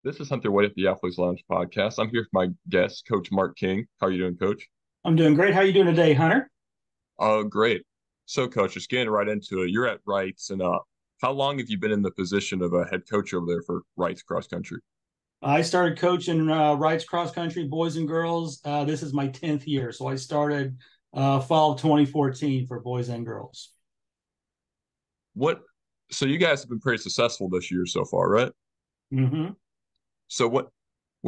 This is Hunter White at the Athletes Lounge podcast. I'm here with my guest, Coach Mark King. How are you doing, Coach? I'm doing great. How are you doing today, Hunter? Great. So, Coach, just getting right into it. You're at Reitz, and how long have you been in the position of a head coach over there for Reitz cross country? I started coaching Wrights cross country, boys and girls. This is my 10th year. So I started fall of 2014 for boys and girls. What? So, you guys have been pretty successful this year so far, right? Hmm. So, what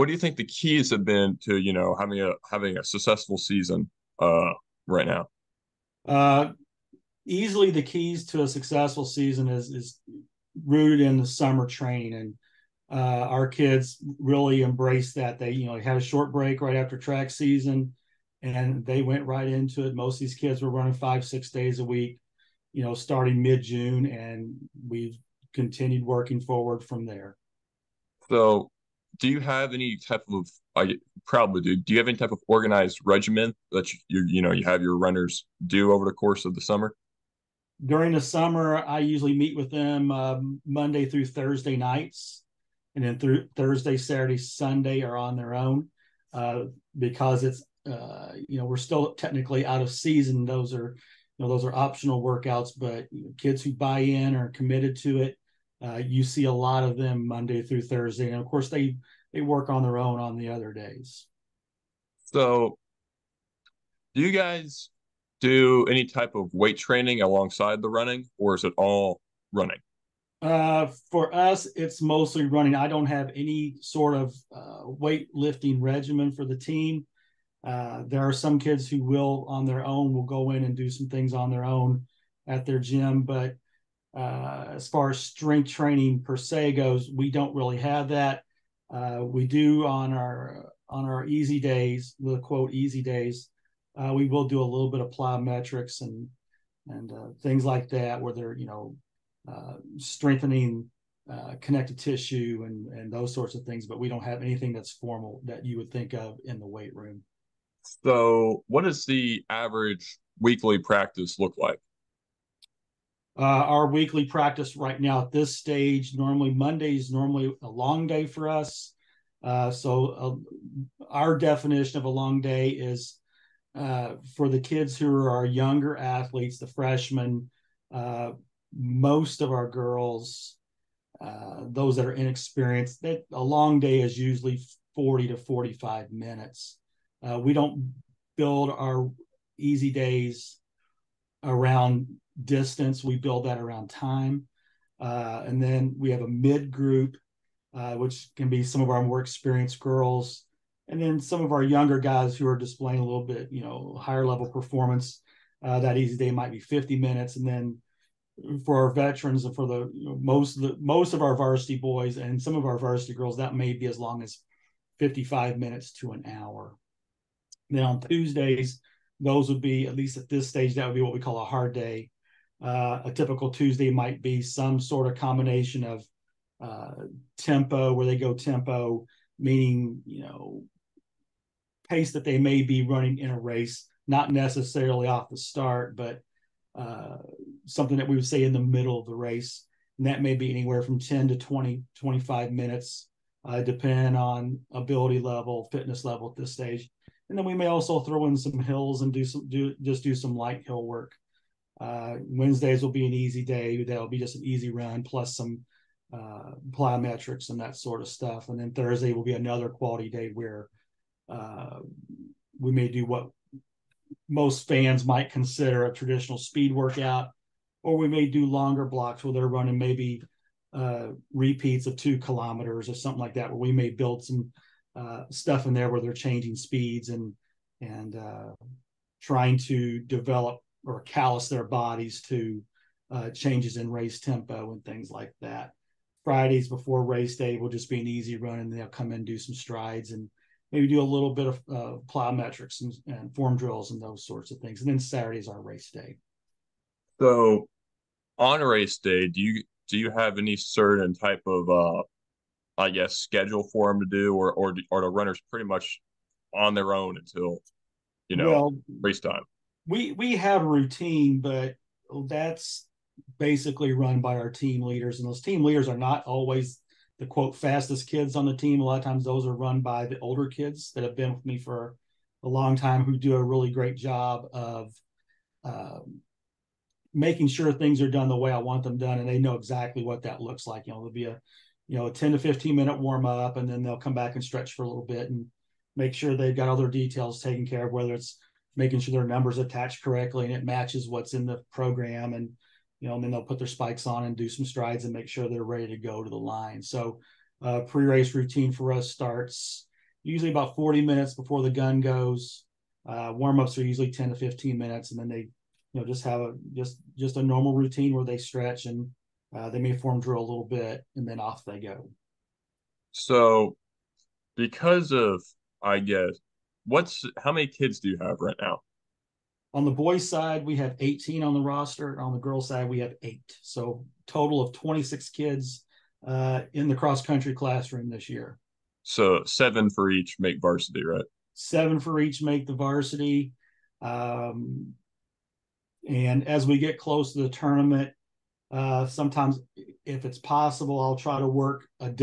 do you think the keys have been to having a successful season right now? Uh, Easily the keys to a successful season is rooted in the summer training. And our kids really embraced that. They, had a short break right after track season and they went right into it. Most of these kids were running 5, 6 days a week, starting mid-June, and we've continued working forward from there. So, do you have any type of I probably do. Do you have any type of organized regimen that you have your runners do over the course of the summer? During the summer, I usually meet with them Monday through Thursday nights, and then through Thursday, Saturday, Sunday are on their own uh, because it's we're still technically out of season. Those are optional workouts, but kids who buy in are committed to it. You see a lot of them Monday through Thursday, and of course they work on their own on the other days. So, do you guys do any type of weight training alongside the running, or is it all running? For us, it's mostly running. I don't have any sort of weightlifting regimen for the team. There are some kids who will, on their own, will go in and do some things on their own at their gym. But as far as strength training per se goes, we don't really have that. We do on our easy days, the quote easy days. We will do a little bit of plyometrics and things like that, where they're strengthening connective tissue and those sorts of things. But we don't have anything that's formal that you would think of in the weight room. So, what does the average weekly practice look like? Our weekly practice right now at this stage, normally Mondays, normally a long day for us. Our definition of a long day is for the kids who are our younger athletes, the freshmen, uh, most of our girls, those that are inexperienced, that a long day is usually 40 to 45 minutes. We don't build our easy days around distance, we build that around time. And then we have a mid group, which can be some of our more experienced girls, and then some of our younger guys who are displaying a little bit, higher level performance. That easy day might be 50 minutes, and then for our veterans and for the most of our varsity boys and some of our varsity girls, that may be as long as 55 minutes to an hour. Then on Tuesdays, those would be, at least at this stage, that would be what we call a hard day. A typical Tuesday might be some sort of combination of uh, tempo, where they go tempo, meaning, pace that they may be running in a race, not necessarily off the start, but uh, something that we would say in the middle of the race. And that may be anywhere from 10 to 20, 25 minutes, depending on ability level, fitness level at this stage. And then we may also throw in some hills and do some light hill work. Wednesdays will be an easy day. That'll be just an easy run plus some plyometrics and that sort of stuff. And then Thursday will be another quality day where uh, we may do what most fans might consider a traditional speed workout, or we may do longer blocks where they're running maybe repeats of 2 kilometers or something like that, where we may build some stuff in there where they're changing speeds and trying to develop or callous their bodies to changes in race tempo and things like that. Fridays before race day will just be an easy run, and they'll come in and do some strides and maybe do a little bit of plyometrics and form drills and those sorts of things. And then Saturday is our race day. So, on race day, do you have any certain type of I guess schedule for them to do, or the runners pretty much on their own until you know Well, race time? we have a routine, but that's basically run by our team leaders, and those team leaders are not always the quote fastest kids on the team. A lot of times those are run by the older kids that have been with me for a long time, who do a really great job of uh, making sure things are done the way I want them done, and they know exactly what that looks like. There'll be a 10 to 15 minute warm up, and then they'll come back and stretch for a little bit and make sure they've got all their details taken care of, whether it's making sure their numbers attached correctly and it matches what's in the program. And, and then they'll put their spikes on and do some strides and make sure they're ready to go to the line. So pre-race routine for us starts usually about 40 minutes before the gun goes. Warm-ups are usually 10 to 15 minutes, and then they just have just a normal routine where they stretch, and they may form drill a little bit, and then off they go. So because of, I guess, how many kids do you have right now? On the boys' side, we have 18 on the roster. On the girls' side, we have 8. So total of 26 kids in the cross-country classroom this year. So 7 for each make varsity, right? 7 for each make the varsity. And as we get close to the tournament, sometimes if it's possible, I'll try to work a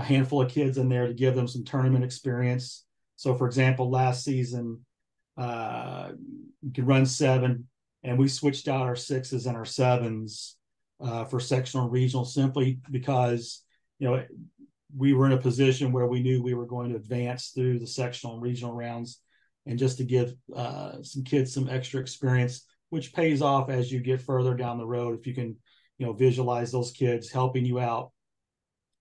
handful of kids in there to give them some tournament experience. So for example, last season, you could run 7, and we switched out our 6s and our 7s for sectional and regional, simply because, we were in a position where we knew we were going to advance through the sectional and regional rounds, and just to give some kids some extra experience, which pays off as you get further down the road. If you can, visualize those kids helping you out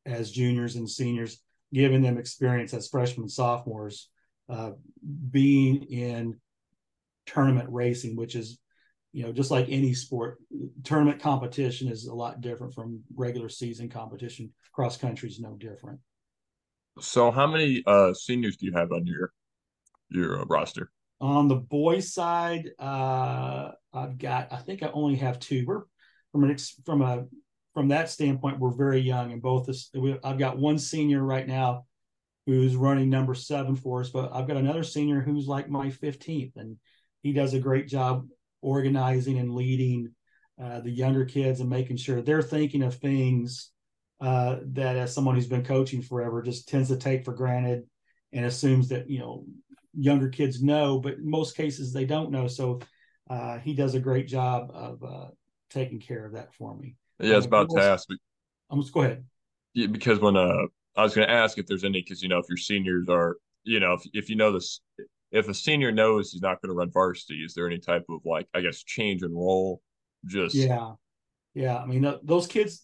as juniors and seniors, giving them experience as freshmen and sophomores, being in tournament racing, which is, just like any sport, tournament competition is a lot different from regular season competition. Cross country is no different. So how many seniors do you have on your roster? On the boys' side, I think I only have 2. We're from that standpoint, we're very young, and I've got one senior right now who's running number 7 for us, but I've got another senior who's like my 15th, and he does a great job organizing and leading the younger kids and making sure they're thinking of things that, as someone who's been coaching forever, just tends to take for granted and assumes that, younger kids know, but in most cases they don't know. So he does a great job of taking care of that for me. Yeah, I was about to ask. Go ahead. Yeah, because when I was going to ask if there's any, because if your seniors are, if you know this, if a senior knows he's not going to run varsity, is there any type of, like, I guess, change in role? Yeah. I mean, those kids,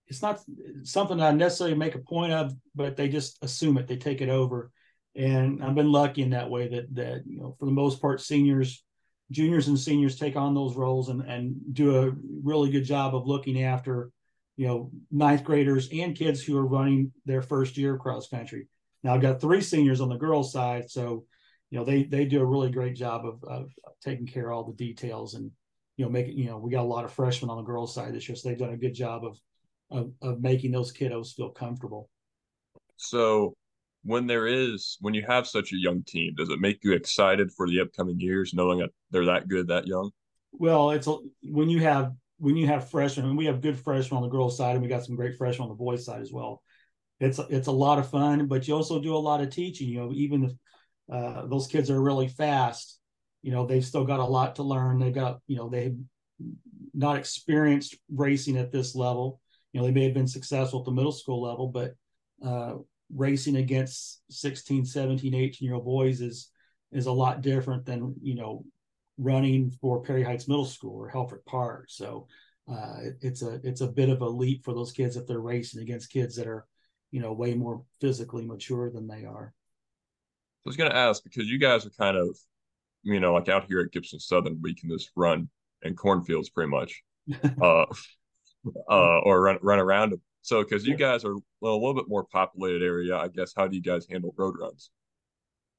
it's not something I necessarily make a point of, but they just assume it. They take it over, and I've been lucky in that way that for the most part, juniors and seniors take on those roles and do a really good job of looking after, 9th graders and kids who are running their first year cross country. Now I've got 3 seniors on the girls' side, so they do a really great job of taking care of all the details, and we got a lot of freshmen on the girls' side this year, so they've done a good job of making those kiddos feel comfortable. So when you have such a young team, does it make you excited for the upcoming years, knowing that they're that good, that young? Well, when you have freshmen, and we have good freshmen on the girls' side, and we got some great freshmen on the boys' side as well. It's a lot of fun, but you also do a lot of teaching. Even if those kids are really fast, they've still got a lot to learn. They've got, they've not experienced racing at this level. They may have been successful at the middle school level, but racing against 16, 17, 18-year-old boys is a lot different than, running for Perry Heights Middle School or Helfrich Park. So it's a bit of a leap for those kids if they're racing against kids that are, way more physically mature than they are. I was going to ask, because you guys are kind of, like out here at Gibson Southern, we can just run in cornfields pretty much, or run around them. So, because you guys are a little bit more populated area, I guess, how do you guys handle road runs?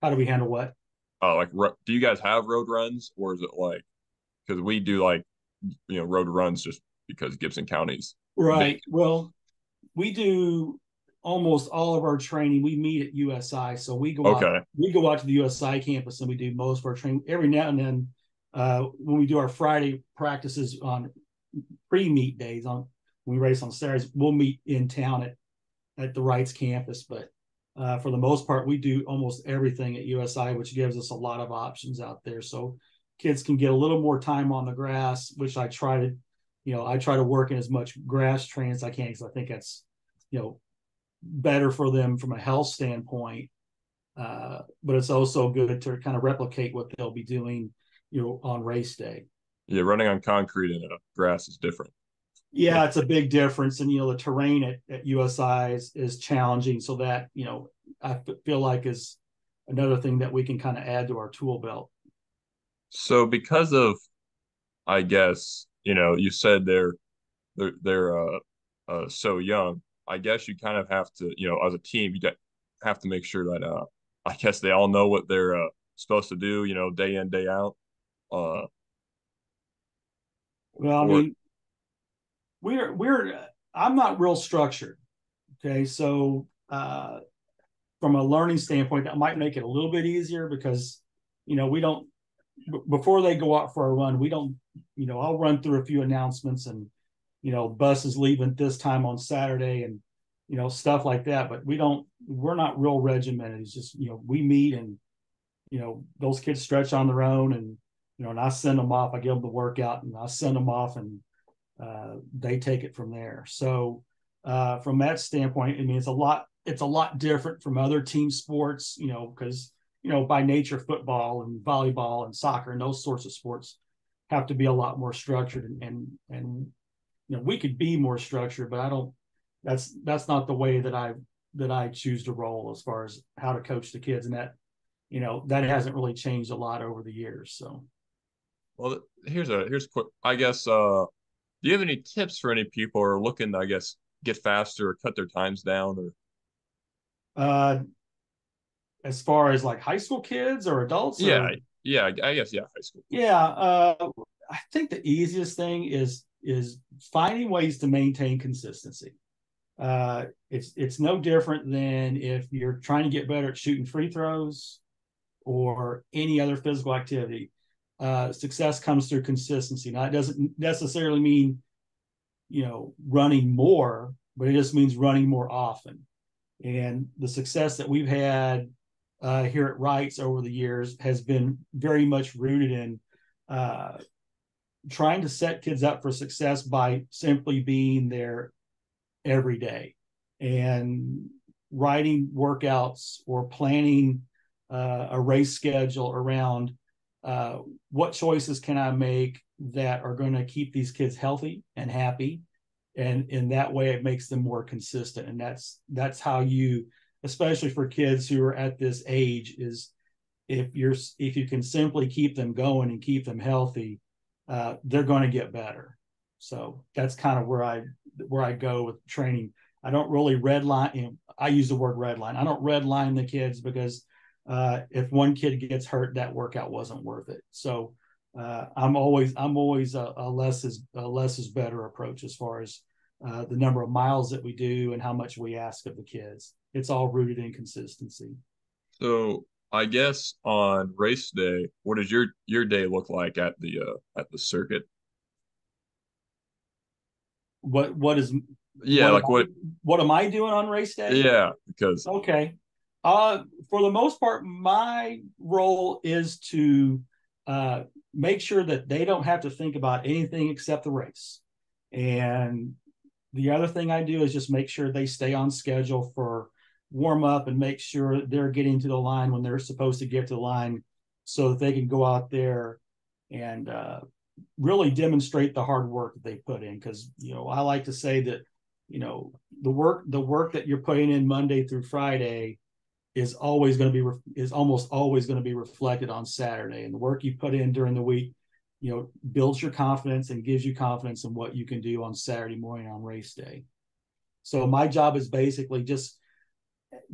How do we handle what? Do you guys have road runs, or is it like, because we do, like, road runs just because Gibson County's right big. Well, we do almost all of our training. We meet at USI, so we go Okay. out to the USI campus, and we do most of our training. Every now and then, when we do our Friday practices on pre-meet days, we race on Saturdays, we'll meet in town at the Reitz campus. But for the most part, we do almost everything at USI, which gives us a lot of options out there. So kids can get a little more time on the grass, which I try to, I try to work in as much grass training as I can, because I think that's, better for them from a health standpoint. But it's also good to kind of replicate what they'll be doing, on race day. Yeah, running on concrete and grass is different. Yeah, it's a big difference. And, the terrain at USI is challenging. So that, I feel like is another thing that we can kind of add to our tool belt. So because of, I guess, you said they're so young. I guess you kind of have to, as a team, have to make sure that I guess they all know what they're supposed to do, day in, day out. Uh, Well, I or mean, we're I'm not real structured. Okay. So from a learning standpoint, that might make it a little bit easier because, we don't, before they go out for a run, we don't, I'll run through a few announcements and, buses leaving this time on Saturday and, stuff like that. But we're not real regimented. It's just, we meet and, those kids stretch on their own and, and I send them off. I give them the workout and I send them off and they take it from there. So from that standpoint, I mean, it's a lot different from other team sports, because, by nature, football and volleyball and soccer and those sorts of sports have to be a lot more structured and we could be more structured, but I don't, that's not the way that I choose to roll as far as how to coach the kids. And that, that hasn't really changed a lot over the years. So, well, here's a quick, I guess, do you have any tips for any people who are looking to, I guess, get faster or cut their times down or uh, as far as like high school kids or adults yeah, or, yeah, I guess yeah, high school. yeah, I think the easiest thing is finding ways to maintain consistency. It's no different than if you're trying to get better at shooting free throws or any other physical activity. Success comes through consistency. Now, it doesn't necessarily mean, running more, but it just means running more often. And the success that we've had here at Reitz over the years has been very much rooted in uh, trying to set kids up for success by simply being there every day and writing workouts or planning a race schedule around what choices can I make that are going to keep these kids healthy and happy. And in that way, it makes them more consistent. And that's how you, especially for kids who are at this age, is if you can simply keep them going and keep them healthy, they're going to get better. So that's kind of where I go with training. I don't really red line. I use the word red line. I don't red line the kids because if one kid gets hurt, that workout wasn't worth it. So I'm always a less is better approach as far as the number of miles that we do and how much we ask of the kids. It's all rooted in consistency. So I guess on race day, what does your day look like at the circuit? What is Yeah, like what am I doing on race day? yeah, because Okay. For the most part, my role is to make sure that they don't have to think about anything except the race. And the other thing I do is just make sure they stay on schedule for warm up and make sure they're getting to the line when they're supposed to get to the line so that they can go out there and really demonstrate the hard work that they put in. Because, I like to say that, the work that you're putting in Monday through Friday is almost always going to be reflected on Saturday. And the work you put in during the week, builds your confidence and gives you confidence in what you can do on Saturday morning on race day. So my job is basically just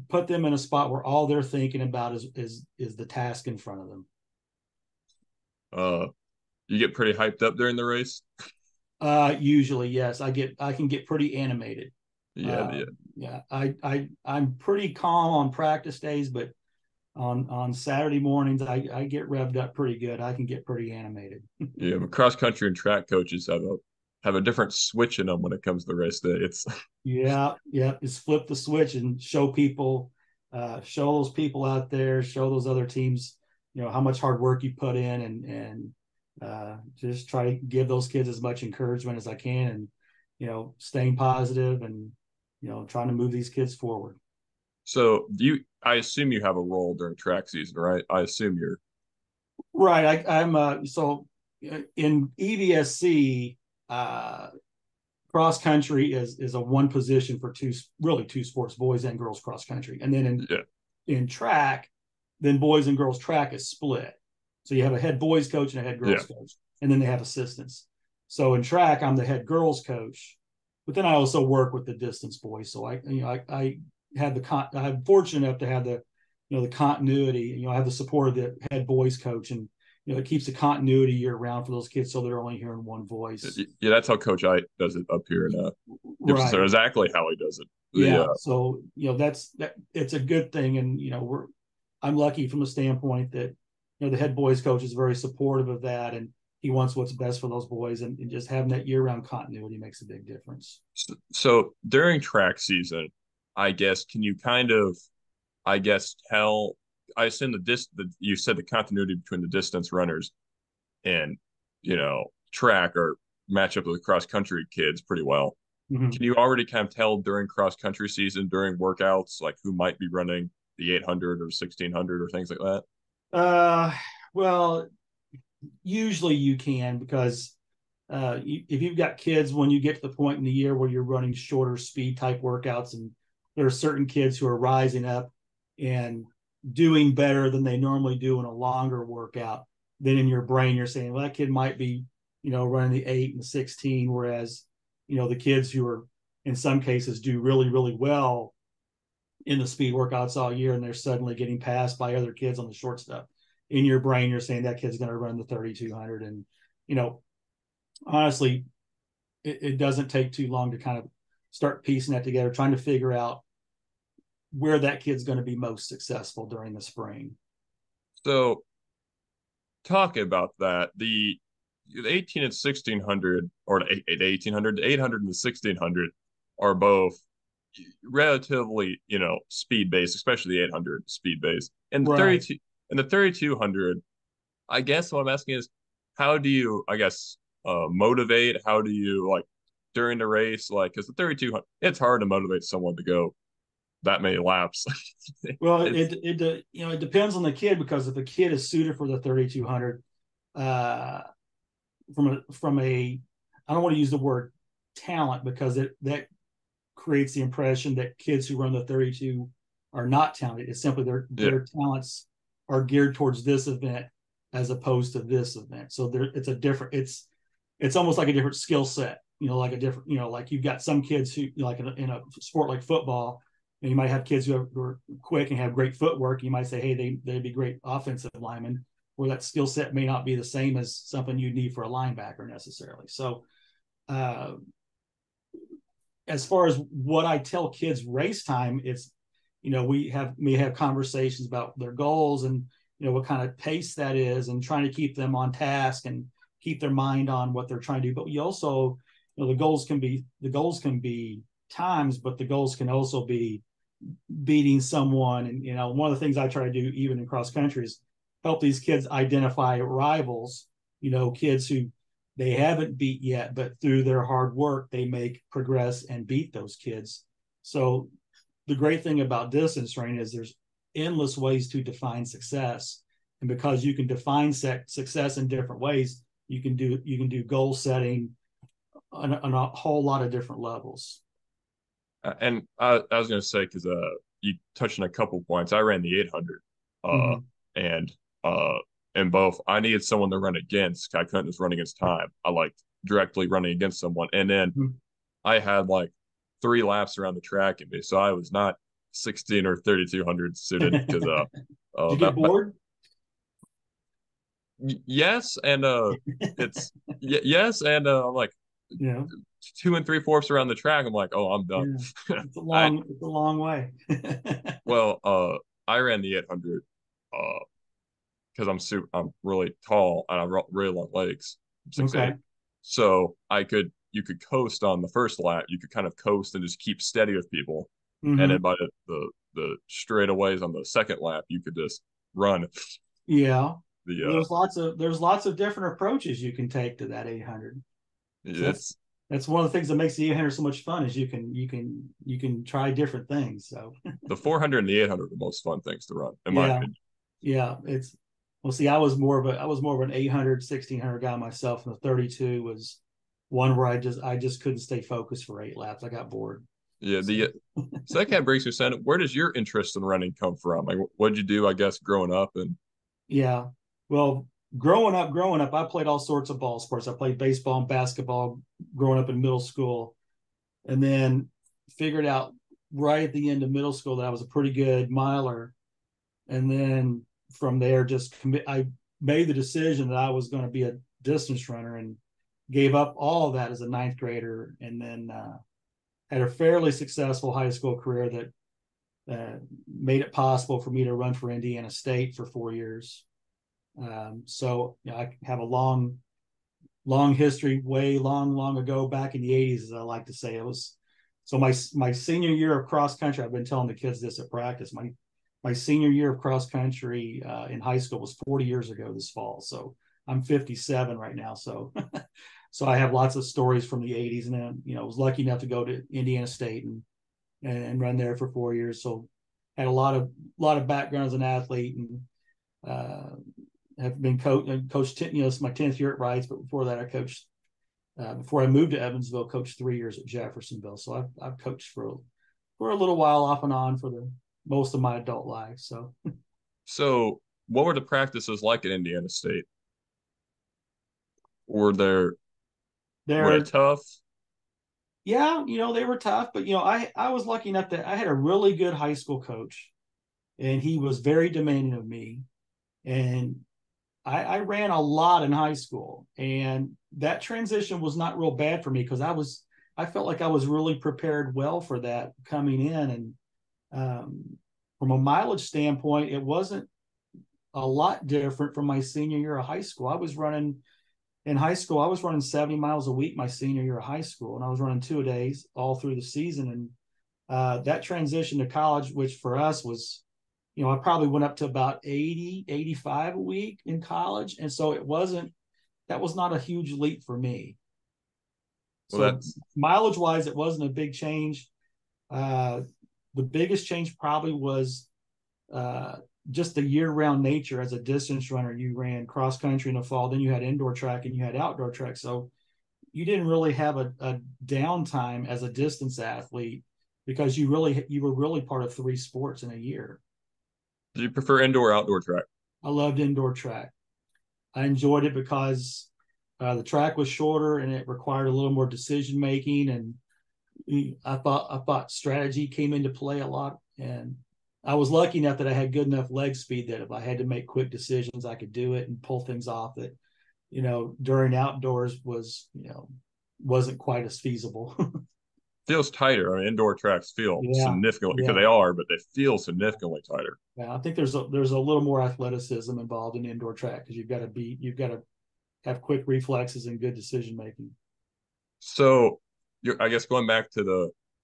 put them in a spot where all they're thinking about is the task in front of them. uh you get pretty hyped up during the race. Usually, yes, I can get pretty animated. Yeah, Uh, yeah. yeah, I'm pretty calm on practice days, but on Saturday mornings, I get revved up pretty good. I can get pretty animated. Yeah, but cross country and track coaches have a have a different switch in them when it comes to the race day. It's Yeah, yeah. Just flip the switch and show people, show those people out there, show those other teams, how much hard work you put in, and just try to give those kids as much encouragement as I can, and staying positive, and trying to move these kids forward. so I assume you have a role during track season, right? I assume you're Right. I'm so in EVSC, cross country is a one position for two sports, boys and girls cross country, and then yeah. in track, then boys and girls track is split. So you have a head boys coach and a head Yeah. girls coach, and then they have assistants. So in track, I'm the head girls coach, but then I also work with the distance boys. So I had I'm fortunate enough to have the continuity. I have the support of the head boys coach, and it keeps the continuity year round for those kids, so they're only hearing one voice. Yeah, that's how Coach I does it up here in Gibson Center. Right. Exactly how he does it. The Yeah. So that it's a good thing, and I'm lucky from the standpoint that the head boys coach is very supportive of that, and he wants what's best for those boys, and just having that year-round continuity makes a big difference. so during track season, I guess can you kind of I guess tell I assume you said the continuity between the distance runners and track or match up with cross country kids pretty well. Mm-hmm. Can you already kind of tell during cross country season, during workouts, like who might be running the 800 or 1600 or things like that? uh well, usually you can, because if you've got kids, when you get to the point in the year where you're running shorter speed type workouts, and there are certain kids who are rising up and doing better than they normally do in a longer workout, then in your brain you're saying, well, that kid might be running the 8 and the 16, whereas the kids who are in some cases do really really well in the speed workouts all year, and they're suddenly getting passed by other kids on the short stuff, in your brain you're saying that kid's going to run the 3200. And you know honestly, it doesn't take too long to kind of start piecing that together, trying to figure out where that kid's going to be most successful during the spring. So talking about that, the 18 and 1600 or the 1800, the 800 and the 1600 are both relatively, speed based, especially the 800 speed based. And the Right. 32 and the 3200, I guess what I'm asking is how do you, I guess, motivate? How do you like during the race? Like, because the 3200, it's hard to motivate someone to go that many laps. Well, It's it depends on the kid, because if a kid is suited for the 3200, uh, from a I don't want to use the word talent, because that creates the impression that kids who run the 32 are not talented. It's simply yeah, their talents are geared towards this event as opposed to this event. So it's a different. It's almost like a different skill set. Like a different. Like you've got some kids who, like in a sport like football, and you might have kids who are quick and have great footwork. You might say, hey, they'd be great offensive linemen, where that skill set may not be the same as something you need for a linebacker necessarily. So, uh, as far as what I tell kids race time, it's we may have conversations about their goals, and what kind of pace that is, and trying to keep them on task and keep their mind on what they're trying to do. But you also, the goals can be times, but the goals can also be beating someone. And one of the things I try to do even in cross country is help these kids identify rivals, kids who they haven't beat yet, but through their hard work they may progress and beat those kids. So the great thing about distance running is there's endless ways to define success, and because you can define success in different ways, you can do goal setting on a whole lot of different levels. and I was gonna say because you touched on a couple points. I ran the 800, uh, Mm-hmm. and uh, in both I needed someone to run against. I couldn't just run against time. I liked directly running against someone, and then Mm-hmm. I had like 3 laps around the track in me, so I was not 16 or 3200 suited because Did you that, get bored? yes, and yes, and I'm like Yeah. 2 3/4 around the track. I'm like, oh, I'm done. Yeah. It's a I long way. well, I ran the 800 because I'm really tall and I really long legs. I'm 6'8", Okay. so I could you could coast on the first lap. You could kind of coast and just keep steady with people, and Mm-hmm. then by the straightaways on the second lap, you could just run Yeah. the Well, there's lots of different approaches you can take to that 800. So it's that's one of the things that makes the 800 so much fun is you can try different things. So the 400 and the 800 are the most fun things to run, in my yeah, opinion. yeah, it's well. See, I was more of an 800, 1600 guy myself, and the 32 was one where I just couldn't stay focused for 8 laps. I got bored. Yeah, So so that kind of brings me, Sen, where does your interest in running come from? Like, what did you do, I guess, growing up? And yeah, well, growing up, I played all sorts of ball sports. I played baseball and basketball growing up in middle school, and then figured out right at the end of middle school that I was a pretty good miler. And then from there, I made the decision that I was going to be a distance runner and gave up all of that as a ninth grader. And then had a fairly successful high school career that made it possible for me to run for Indiana State for 4 years. So I have a long history, way long ago, back in the '80s, as I like to say. It was so my senior year of cross country. I've been telling the kids this at practice. My senior year of cross country in high school was 40 years ago this fall. So I'm 57 right now. So so I have lots of stories from the '80s, and then I was lucky enough to go to Indiana State and run there for 4 years. So had a lot of background as an athlete, and uh, have been coached. It's my 10th year at Reitz, but before that, I coached. Before I moved to Evansville, coached 3 years at Jeffersonville. So I've coached for a little while off and on for the most of my adult life. So so, what were the practices like at Indiana State? Were there were they they're tough? yeah, they were tough, but I was lucky enough that I had a really good high school coach, and he was very demanding of me, and I ran a lot in high school, and that transition was not real bad for me because I felt like I was really prepared well for that coming in, and from a mileage standpoint, it wasn't a lot different from my senior year of high school. I was running 70 miles a week my senior year of high school, and I was running 2 days all through the season. And that transition to college, which for us was, I probably went up to about 80, 85 a week in college. And so that was not a huge leap for me. Well, So that's mileage wise, it wasn't a big change. Uh, the biggest change probably was uh, just the year-round nature. As a distance runner, you ran cross country in the fall, then you had indoor track and you had outdoor track. So you didn't really have a downtime as a distance athlete because you were really part of three sports in a year. do you prefer indoor or outdoor track? I loved indoor track. I enjoyed it because the track was shorter and it required a little more decision making, and I thought strategy came into play a lot, and I was lucky enough that I had good enough leg speed that if I had to make quick decisions, I could do it and pull things off that during outdoors wasn't quite as feasible. Feels tighter. I mean, indoor tracks feel Yeah, significantly because yeah, they are, but they feel significantly tighter. yeah. I think there's a little more athleticism involved in indoor track because you've got to have quick reflexes and good decision making. So, I guess going back to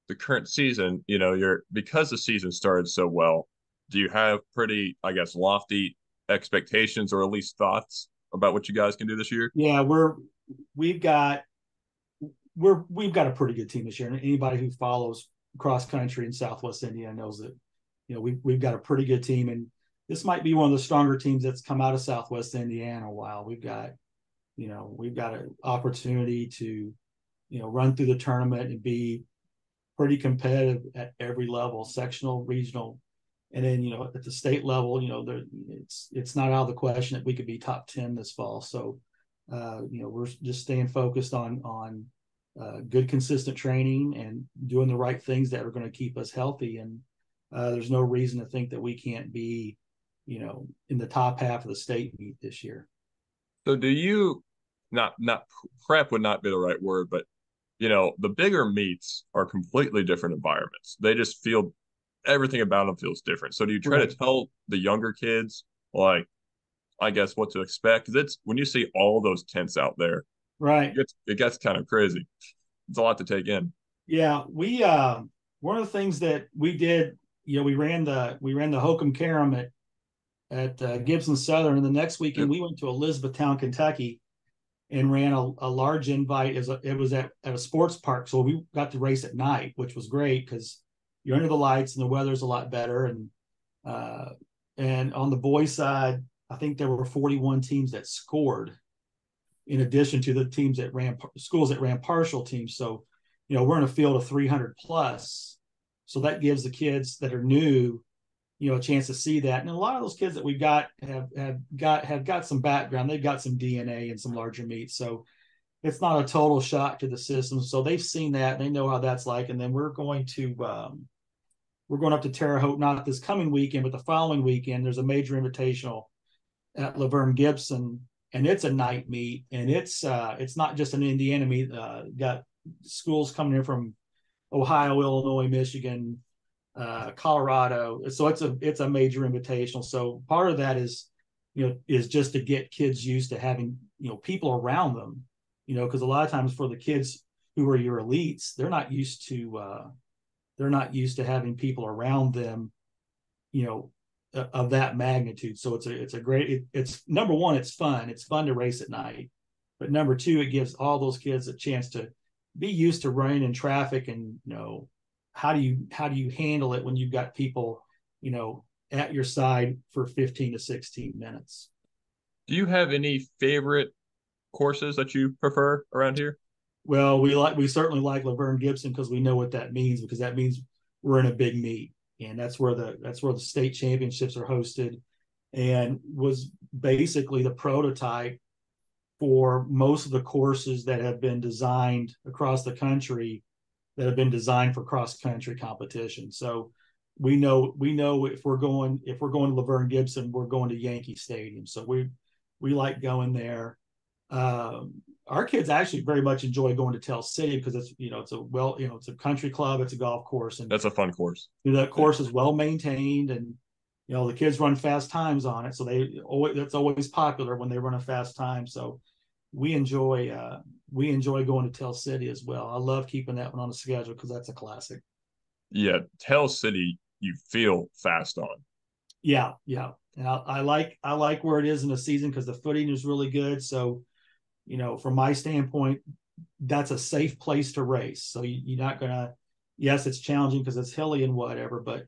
the current season, you're because the season started so well. Do you have pretty, I guess, lofty expectations or at least thoughts about what you guys can do this year? Yeah, we've got we've got a pretty good team this year, and anybody who follows cross country in Southwest Indiana knows that we've got a pretty good team, and this might be one of the stronger teams that's come out of Southwest Indiana a while. We've got an opportunity to run through the tournament and be pretty competitive at every level, sectional, regional, and then at the state level. It's not out of the question that we could be top 10 this fall. So we're just staying focused on good, consistent training and doing the right things that are going to keep us healthy. And there's no reason to think that we can't be, in the top half of the state meet this year. So, do you not prep would not be the right word, but the bigger meets are completely different environments. They just feel everything about them feels different. So, do you try to Right. tell the younger kids, like, I guess, what to expect? Because it's when you see all those tents out there, Right. it gets kind of crazy. it's a lot to take in. Yeah, we one of the things that we did, we ran the Hokum Karam at Gibson Southern, and the next weekend Yep. we went to Elizabethtown, Kentucky, and ran a large invite. It was at a sports park, so we got to race at night, which was great because you're under the lights and the weather's a lot better. Uh, and on the boys' side, I think there were 41 teams that scored, in addition to the teams that ran schools that ran partial teams. So, we're in a field of 300 plus. So that gives the kids that are new, a chance to see that. And a lot of those kids that we've got have got some background. They've got some DNA and some larger meets. So it's not a total shock to the system. So they've seen that. And they know how that's like. And then we're going up to Terre Haute, not this coming weekend, but the following weekend. There's a major invitational at Laverne Gibson, and it's a night meet, and it's not just an Indiana meet. Got schools coming in from Ohio, Illinois, Michigan, Colorado. So it's a major invitational. So part of that is just to get kids used to having people around them, because a lot of times for the kids who are your elites, they're not used to having people around them, you know, of that magnitude. So it's a great, it's number one, it's fun. It's fun to race at night. But number two, it gives all those kids a chance to be used to running in traffic, and how do you handle it when you've got people, at your side for 15 to 16 minutes. Do you have any favorite courses that you prefer around here? Well, we certainly like Laverne Gibson because we know what that means, because that means we're in a big meet, and that's where the state championships are hosted, and was basically the prototype for most of the courses that have been designed across the country, that have been designed for cross country competition. So we know if we're going to Laverne Gibson, we're going to Yankee Stadium. So we like going there. Our kids actually very much enjoy going to Tell City because it's a country club, it's a golf course, and That's a fun course. the course is well maintained, and the kids run fast times on it, so that's always popular when they run a fast time. So we enjoy going to Tell City as well. I love keeping that one on the schedule because that's a classic. Yeah, Tell City, you feel fast on. Yeah, yeah. And I like where it is in the season because the footing is really good. So from my standpoint, that's a safe place to race. So you're not gonna. Yes, it's challenging because it's hilly and whatever, but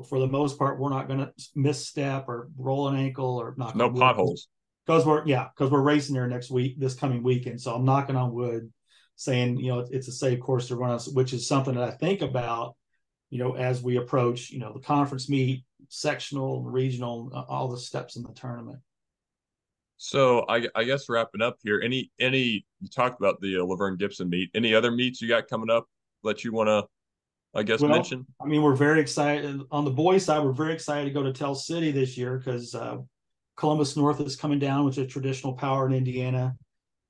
for the most part, we're not gonna misstep or roll an ankle or knock No on wood, potholes. because we're racing there this coming weekend. So I'm knocking on wood, saying it's a safe course to run us, which is something that I think about as we approach the conference meet, sectional, regional, all the steps in the tournament. So I guess wrapping up here, any you talked about the Laverne Gibson meet. Any other meets you got coming up that you want to, I guess, Well, mention? I mean, we're very excited on the boys' side. We're very excited to go to Tell City this year because Columbus North is coming down, which is a traditional power in Indiana.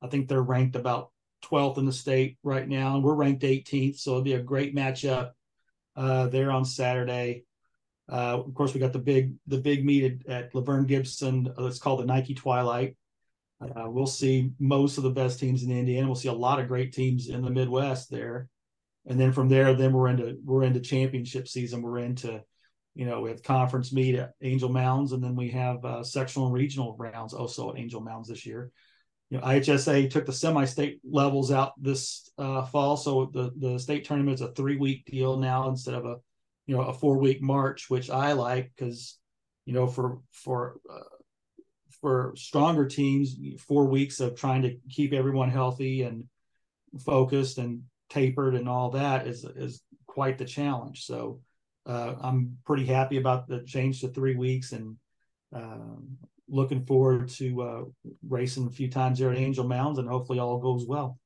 I think they're ranked about 12th in the state right now, and we're ranked 18th. So it'll be a great matchup there on Saturday. Of course, we got the big meet at Laverne Gibson. It's called the Nike Twilight. We'll see most of the best teams in Indiana. We'll see a lot of great teams in the Midwest there, and then from there, then we're into championship season. We're into we have conference meet at Angel Mounds, and then we have sectional and regional rounds also at Angel Mounds this year. IHSA took the semi-state levels out this fall, so the state tournament's a 3-week deal now instead of a 4-week march, which I like because for stronger teams, 4 weeks of trying to keep everyone healthy and focused and tapered and all that is quite the challenge. So I'm pretty happy about the change to 3 weeks, and looking forward to racing a few times there at Angel Mounds, and hopefully all goes well.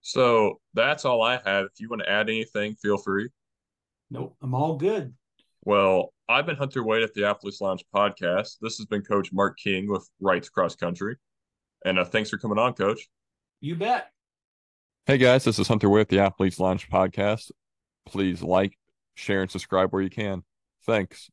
So that's all I have. If you want to add anything, feel free. Nope, I'm all good. Well, I've been Hunter Wade at the Athletes Lounge podcast. This has been Coach Mark King with Reitz Cross Country. And thanks for coming on, Coach. You bet. Hey, guys, this is Hunter Wade at the Athletes Lounge podcast. Please like, share, and subscribe where you can. Thanks.